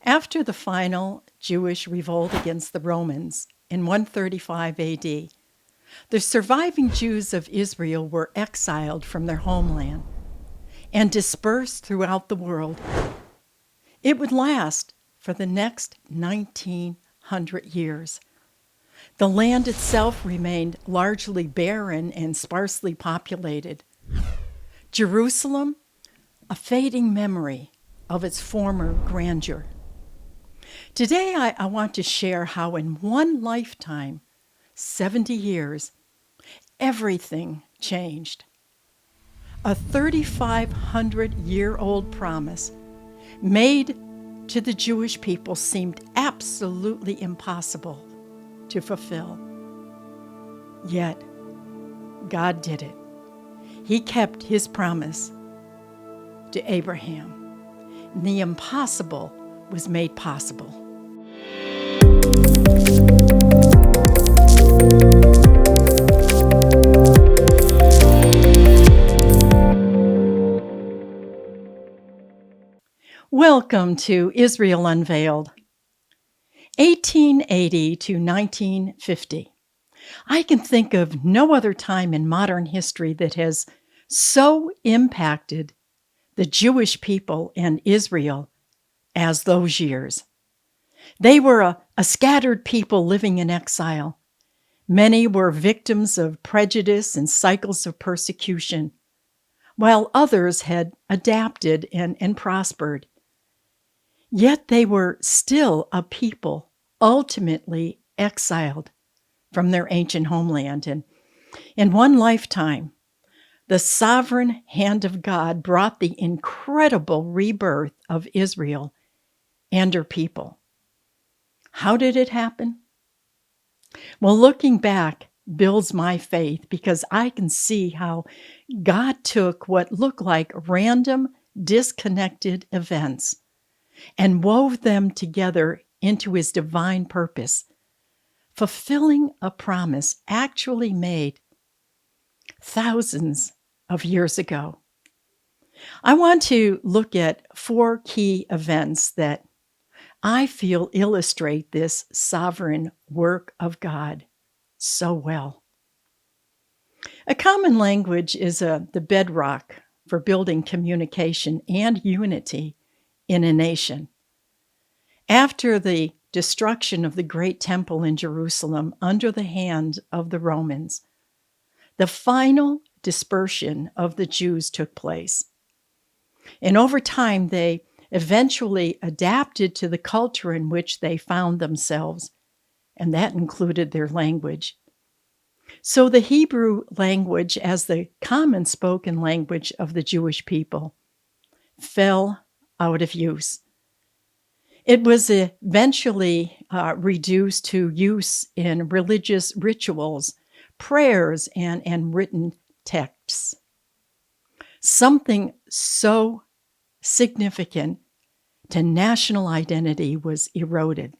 After the final Jewish revolt against the Romans in 135 AD, the surviving Jews of Israel were exiled from their homeland and dispersed throughout the world. It would last for the next 1900 years. The land itself remained largely barren and sparsely populated. Jerusalem, a fading memory of its former grandeur. Today, I want to share how in one lifetime, 70 years, everything changed. A 3,500-year-old promise made to the Jewish people seemed absolutely impossible to fulfill. Yet, God did it. He kept his promise to Abraham. And the impossible was made possible. Welcome to Israel Unveiled. 1880 to 1950. I can think of no other time in modern history that has so impacted the Jewish people and Israel as those years. They were a scattered people living in exile. Many were victims of prejudice and cycles of persecution, while others had adapted and prospered. Yet they were still a people ultimately exiled from their ancient homeland. And in one lifetime, the sovereign hand of God brought the incredible rebirth of Israel and her people. How did it happen? Well, looking back builds my faith because I can see how God took what looked like random, disconnected events and wove them together into his divine purpose, fulfilling a promise actually made thousands of years ago. I want to look at 4 key events that I feel illustrate this sovereign work of God so well. A common language is the bedrock for building communication and unity in a nation. After the destruction of the great temple in Jerusalem under the hand of the Romans, the final dispersion of the Jews took place. And over time, they eventually adapted to the culture in which they found themselves, and that included their language. So the Hebrew language, as the common spoken language of the Jewish people, fell out of use. It was eventually reduced to use in religious rituals, prayers, and written texts. Something so significant to national identity was eroded.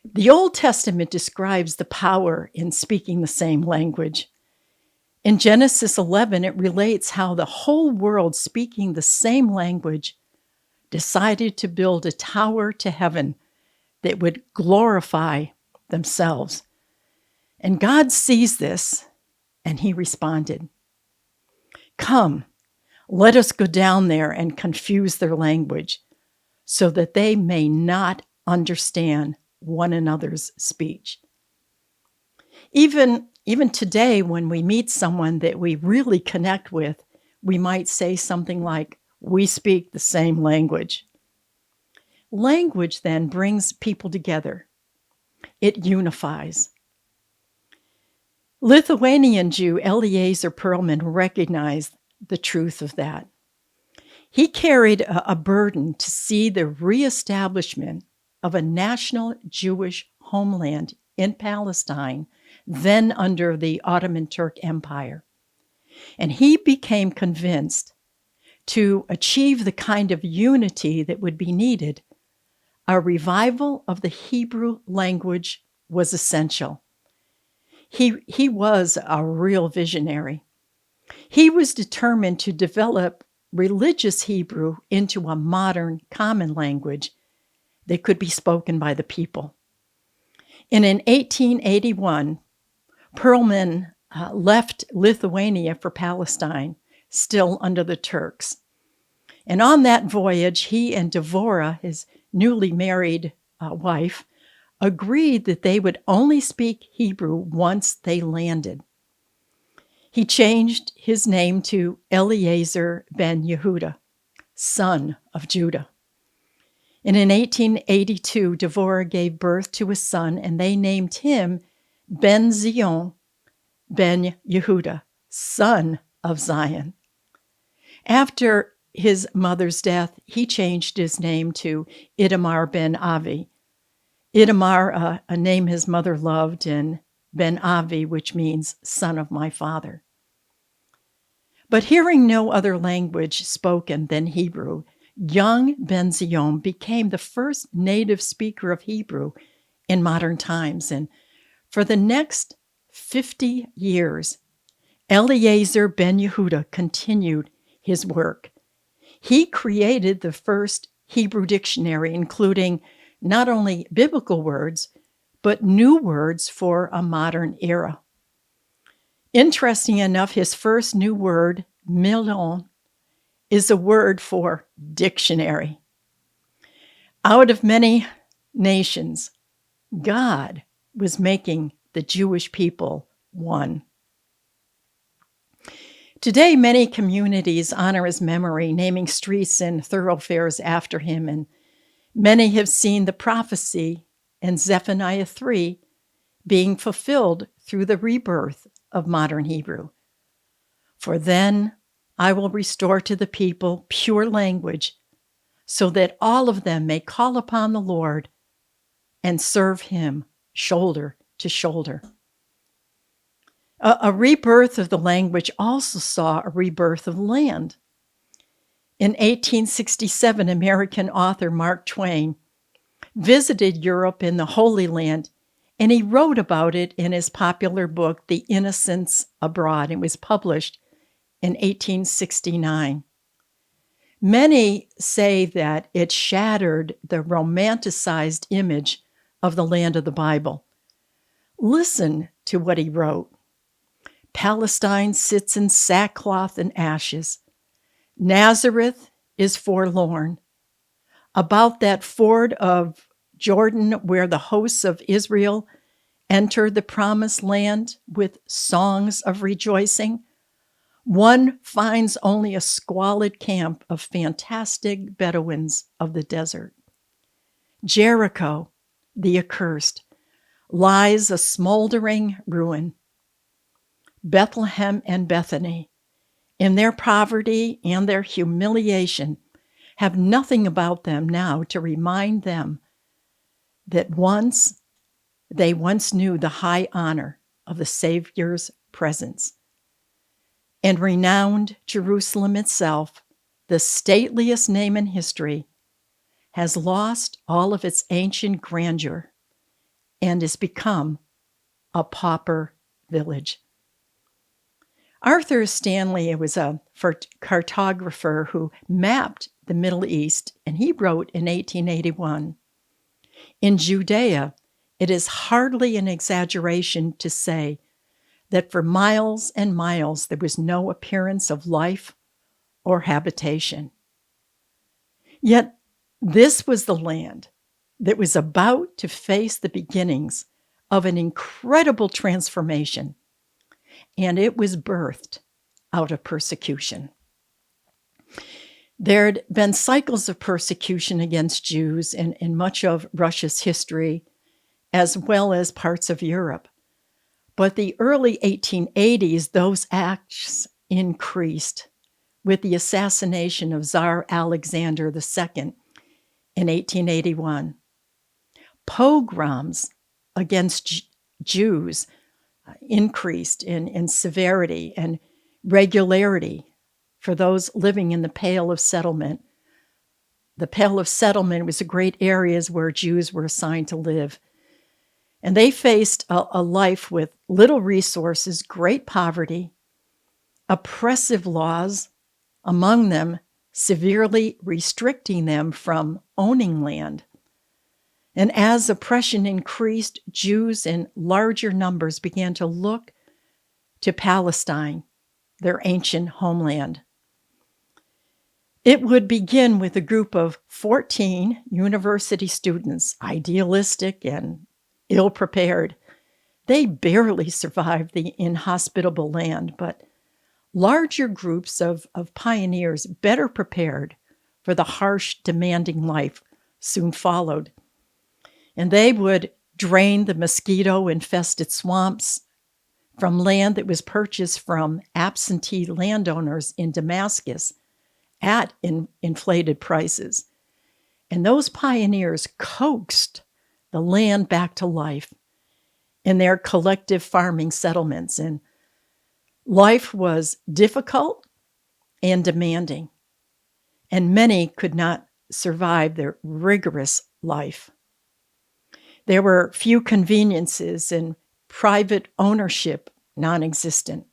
The Old Testament describes the power in speaking the same language. In Genesis 11, it relates how the whole world speaking the same language decided to build a tower to heaven that would glorify themselves. And God sees this, and he responded, "Come, let us go down there and confuse their language so that they may not understand one another's speech." Even today, when we meet someone that we really connect with, we might say something like, "We speak the same language." Language then brings people together. It unifies. Lithuanian Jew Eliezer Perlman recognized the truth of that. He carried a burden to see the reestablishment of a national Jewish homeland in Palestine, then under the Ottoman Turk Empire. And he became convinced to achieve the kind of unity that would be needed, a revival of the Hebrew language was essential. He was a real visionary. He was determined to develop religious Hebrew into a modern common language that could be spoken by the people. And in 1881, Perelman left Lithuania for Palestine, still under the Turks. And on that voyage, he and Devorah, his newly married wife, agreed that they would only speak Hebrew once they landed. He changed his name to Eliezer Ben-Yehuda, son of Judah. And in 1882, Devorah gave birth to a son, and they named him Ben-Zion Ben-Yehuda, son of Zion. After his mother's death, he changed his name to Itamar ben-Avi. Itamar, a name his mother loved, and Ben-Avi, which means son of my father. But hearing no other language spoken than Hebrew, young Ben-Zion became the first native speaker of Hebrew in modern times. And for the next 50 years, Eliezer Ben-Yehuda continued his work. He created the first Hebrew dictionary, including not only biblical words, but new words for a modern era. Interesting enough, his first new word, milon, is a word for dictionary. Out of many nations, God was making the Jewish people one. Today, many communities honor his memory, naming streets and thoroughfares after him, and many have seen the prophecy in Zephaniah 3 being fulfilled through the rebirth of modern Hebrew. For then I will restore to the people pure language, so that all of them may call upon the Lord and serve him shoulder to shoulder. A rebirth of the language also saw a rebirth of land. In 1867, American author Mark Twain visited Europe in the Holy Land, and he wrote about it in his popular book, The Innocents Abroad. It was published in 1869. Many say that it shattered the romanticized image of the land of the Bible. Listen to what he wrote. Palestine sits in sackcloth and ashes. Nazareth is forlorn. About that ford of Jordan where the hosts of Israel entered the promised land with songs of rejoicing, one finds only a squalid camp of fantastic Bedouins of the desert. Jericho, the accursed, lies a smoldering ruin. Bethlehem and Bethany, in their poverty and their humiliation, have nothing about them now to remind them that they once knew the high honor of the Savior's presence. And renowned Jerusalem itself, the stateliest name in history, has lost all of its ancient grandeur and has become a pauper village. Arthur Stanley was a cartographer who mapped the Middle East, and he wrote in 1881, "In Judea, it is hardly an exaggeration to say that for miles and miles there was no appearance of life or habitation." Yet this was the land that was about to face the beginnings of an incredible transformation, and it was birthed out of persecution. There had been cycles of persecution against Jews in much of Russia's history, as well as parts of Europe. But the early 1880s, those acts increased with the assassination of Tsar Alexander II in 1881. Pogroms against Jews increased in severity and regularity for those living in the Pale of Settlement. The Pale of Settlement was the great areas where Jews were assigned to live. And they faced a life with little resources, great poverty, oppressive laws, among them severely restricting them from owning land. And as oppression increased, Jews in larger numbers began to look to Palestine, their ancient homeland. It would begin with a group of 14 university students, idealistic and ill-prepared. They barely survived the inhospitable land, but larger groups of pioneers, better prepared for the harsh, demanding life, soon followed. And they would drain the mosquito-infested swamps from land that was purchased from absentee landowners in Damascus at inflated prices. And those pioneers coaxed the land back to life in their collective farming settlements. And life was difficult and demanding, and many could not survive their rigorous life. There were few conveniences and private ownership non-existent.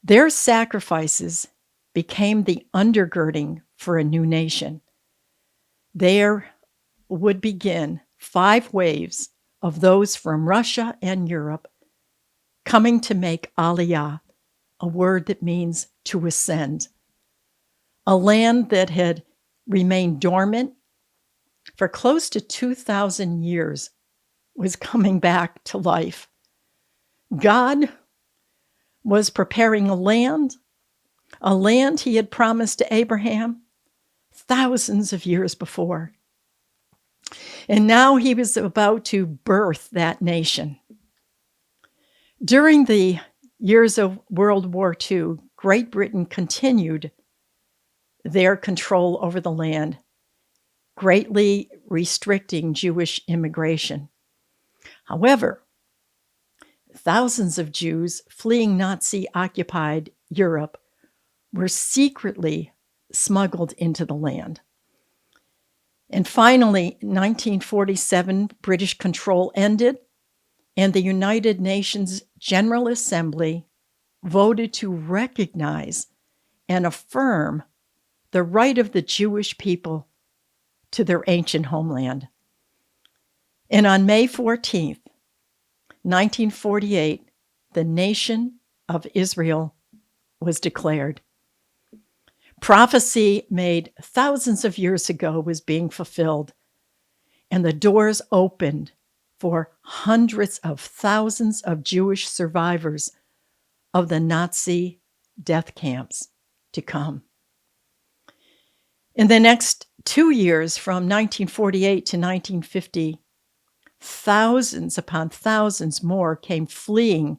Their sacrifices became the undergirding for a new nation. There would begin 5 waves of those from Russia and Europe coming to make Aliyah, a word that means to ascend. A land that had remained dormant for close to 2,000 years was coming back to life. God was preparing a land he had promised to Abraham thousands of years before. And now he was about to birth that nation. During the years of World War II, Great Britain continued their control over the land, greatly restricting Jewish immigration. However, thousands of Jews fleeing Nazi-occupied Europe were secretly smuggled into the land. And finally, 1947, British control ended, and the United Nations General Assembly voted to recognize and affirm the right of the Jewish people to their ancient homeland. And on May 14th, 1948, the nation of Israel was declared. Prophecy made thousands of years ago was being fulfilled, and the doors opened for hundreds of thousands of Jewish survivors of the Nazi death camps to come. In the next 2 years, from 1948 to 1950, thousands upon thousands more came fleeing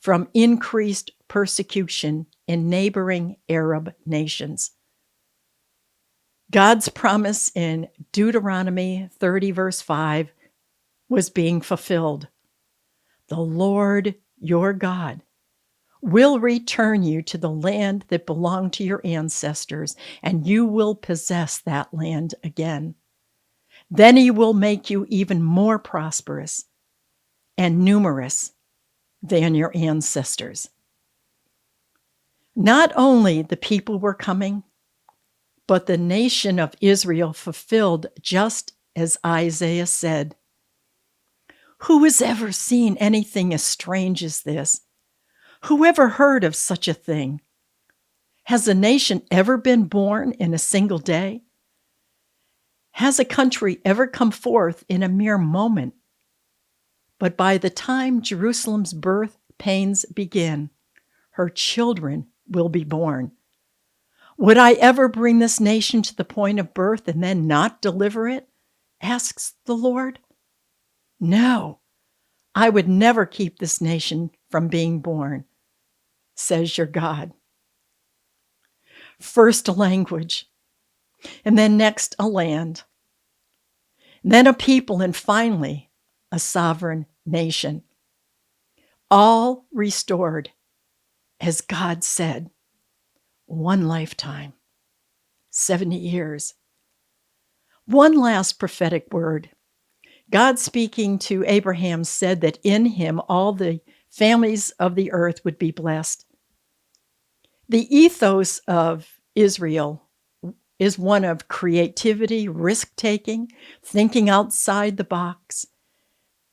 from increased persecution in neighboring Arab nations. God's promise in Deuteronomy 30, verse 5, was being fulfilled. The Lord your God will return you to the land that belonged to your ancestors, and you will possess that land again. Then he will make you even more prosperous and numerous than your ancestors. Not only the people were coming, but the nation of Israel fulfilled just as Isaiah said. Who has ever seen anything as strange as this? Who ever heard of such a thing? Has a nation ever been born in a single day? Has a country ever come forth in a mere moment? But by the time Jerusalem's birth pains begin, her children will be born. Would I ever bring this nation to the point of birth and then not deliver it? Asks the Lord. No, I would never keep this nation from being born, says your God. First a language, and then next a land, then a people, and finally a sovereign nation. All restored, as God said, one lifetime, 70 years. One last prophetic word. God, speaking to Abraham, said that in him all the families of the earth would be blessed. The ethos of Israel is one of creativity, risk-taking, thinking outside the box.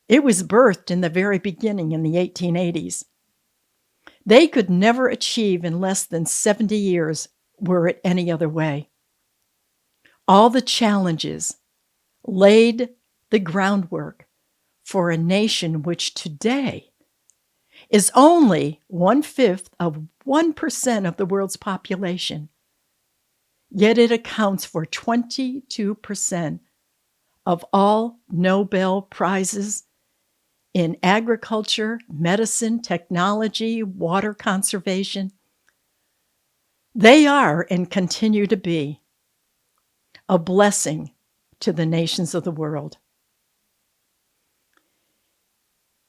It was birthed in the very beginning in the 1880s. They could never achieve in less than 70 years were it any other way. All the challenges laid the groundwork for a nation which today is only 1/5 of 1% of the world's population, yet it accounts for 22% of all Nobel Prizes in agriculture, medicine, technology, water conservation. They are and continue to be a blessing to the nations of the world.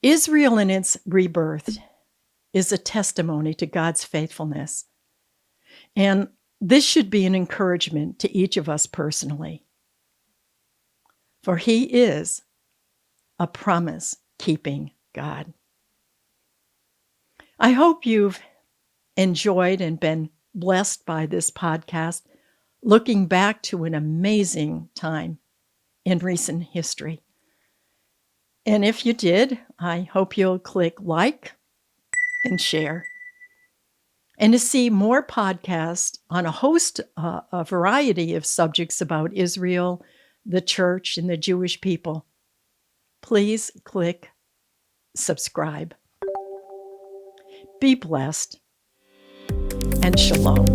Israel in its rebirth is a testimony to God's faithfulness. And this should be an encouragement to each of us personally. For He is a promise-keeping God. I hope you've enjoyed and been blessed by this podcast, looking back to an amazing time in recent history. And if you did, I hope you'll click like and share. And to see more podcasts on a variety of subjects about Israel, the church, and the Jewish people, please click subscribe. Be blessed and shalom.